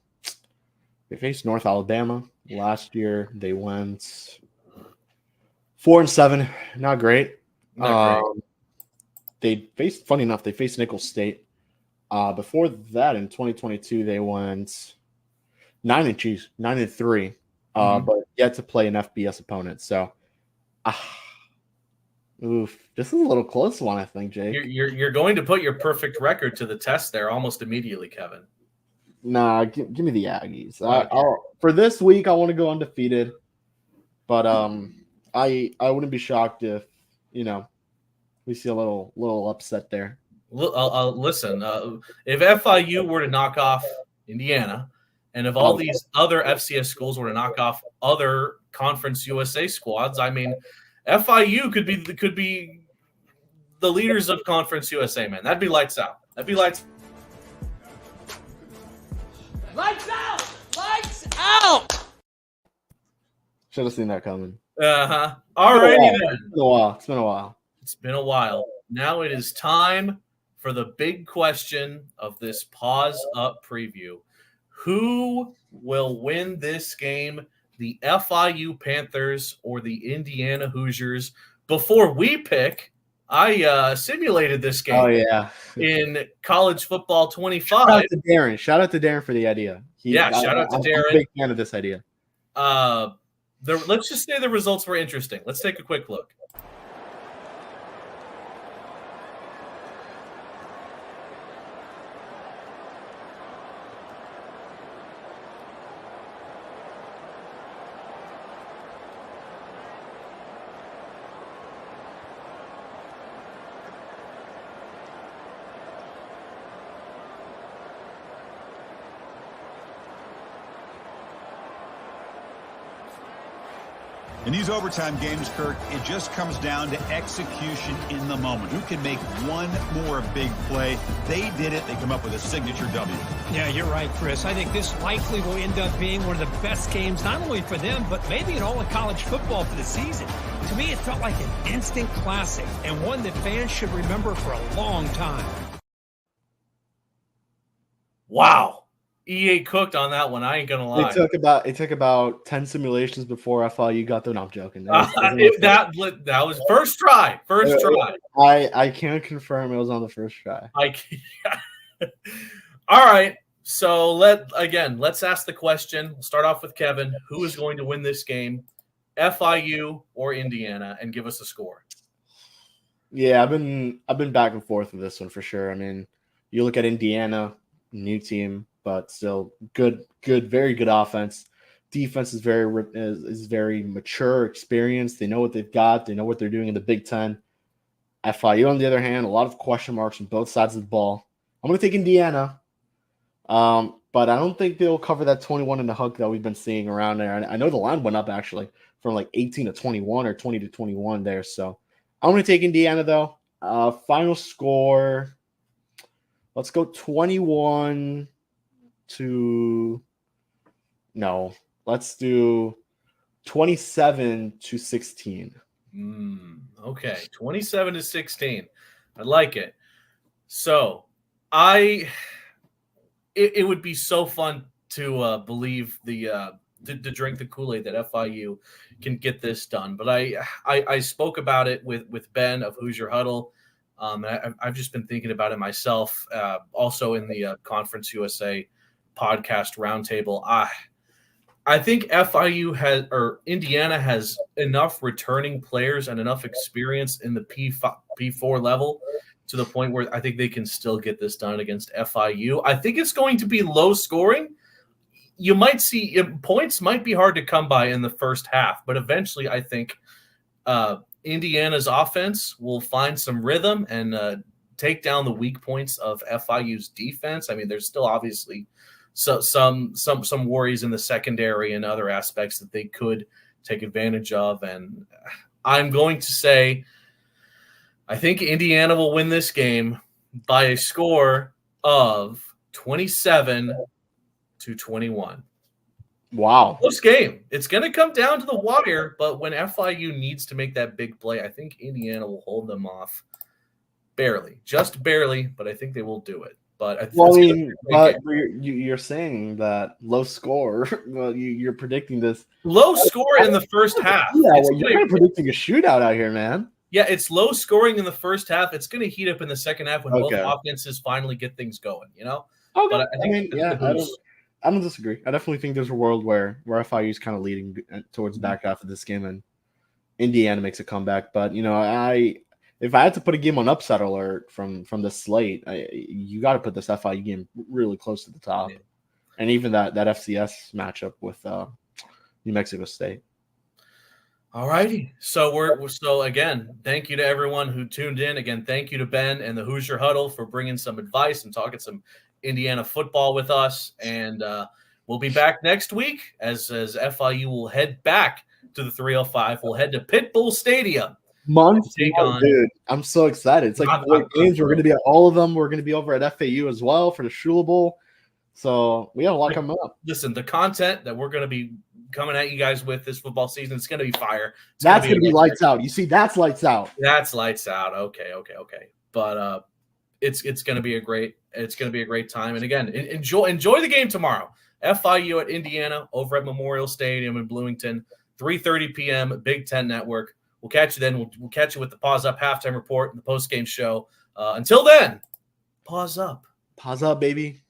Alabama last year. They went 4-7. Not great. They faced, funny enough, they faced Nicholls State. Before that, in 2022, they went 9-3, but yet to play an FBS opponent. So, this is a little close one, I think, Jake. You're going to put your perfect record to the test there almost immediately, Kevin. Nah, give me the Aggies. For this week, I want to go undefeated, but I wouldn't be shocked if we see a little upset there. Listen, if FIU were to knock off Indiana, and if all these other FCS schools were to knock off other Conference USA squads, I mean, FIU could be the leaders of Conference USA, man. That'd be lights out. Lights out! Lights out! Should have seen that coming. All righty then. It's been a while. It's been a while. Now it is time for the big question of this Paws Up preview. Who will win this game, the FIU Panthers or the Indiana Hoosiers? Before we pick, I simulated this game in College Football 25. Shout out to Darren for the idea. Shout out to Darren. I'm a big fan of this idea. Let's just say the results were interesting. Let's take a quick look. In these overtime games, Kirk, it just comes down to execution in the moment. Who can make one more big play? They did it. They come up with a signature W. Yeah, you're right, Chris. I think this likely will end up being one of the best games, not only for them, but maybe in all of college football for the season. To me, it felt like an instant classic and one that fans should remember for a long time. Wow. EA cooked on that one. I ain't gonna lie. It took about 10 simulations before FIU got there. No, I'm joking. That was first try. First try. I can't confirm it was on the first try. All right. So let's ask the question. We'll start off with Kevin. Who is going to win this game, FIU or Indiana, and give us a score? Yeah, I've been back and forth with this one for sure. I mean, you look at Indiana, new team, but still good, very good offense. Defense is very mature, experienced. They know what they've got. They know what they're doing in the Big Ten. FIU, on the other hand, a lot of question marks on both sides of the ball. I'm going to take Indiana, but I don't think they'll cover that 21 and the hook that we've been seeing around there. I know the line went up actually from like 18 to 21 or 20 to 21 there. So I'm going to take Indiana though. Final score. Let's go 21 to no. Let's do 27 to 16. Okay, 27 to 16. I like it. So it would be so fun to believe to drink the Kool-Aid that FIU can get this done. But I spoke about it with Ben of Hoosier Huddle. I've just been thinking about it myself. Also in the Conference USA podcast roundtable, I think Indiana has enough returning players and enough experience in the P4 level to the point where I think they can still get this done against FIU. I think it's going to be low scoring. You might see points might be hard to come by in the first half, but eventually I think Indiana's offense will find some rhythm and take down the weak points of FIU's defense. I mean, there's still obviously some worries in the secondary and other aspects that they could take advantage of. And I'm going to say I think Indiana will win this game by a score of 27 to 21. Wow. Close game. It's going to come down to the wire, but when FIU needs to make that big play, I think Indiana will hold them off barely. Just barely, but I think they will do it. But you're saying that low score. Well, you're predicting this low score in the first half. Yeah, you're kind of predicting a shootout out here, man. Yeah, it's low scoring in the first half. It's going to heat up in the second half when both offenses finally get things going. You know. Okay. But I don't disagree. I definitely think there's a world where FIU is kind of leading towards the back half of this game, and Indiana makes a comeback. But if I had to put a game on upset alert from the slate, you got to put this FIU game really close to the top, and even that FCS matchup with New Mexico State. All righty. So again, thank you to everyone who tuned in. Again, thank you to Ben and the Hoosier Huddle for bringing some advice and talking some Indiana football with us. And we'll be back next week as FIU will head back to the 305. We'll head to Pitbull Stadium. Dude, I'm so excited. It's like 4 games. We're going to be at all of them. We're going to be over at FAU as well for the Shula Bowl. So we got a lot coming up. Listen, the content that we're going to be coming at you guys with this football season, it's going to be fire. That's going to be lights out. You see, that's lights out. That's lights out. Okay. But it's going to be a great time. And again, enjoy the game tomorrow. FIU at Indiana over at Memorial Stadium in Bloomington, 3:30 p.m. Big Ten Network. We'll catch you then. We'll catch you with the Paws Up halftime report and the post game show. Until then, Paws up. Paws up, baby.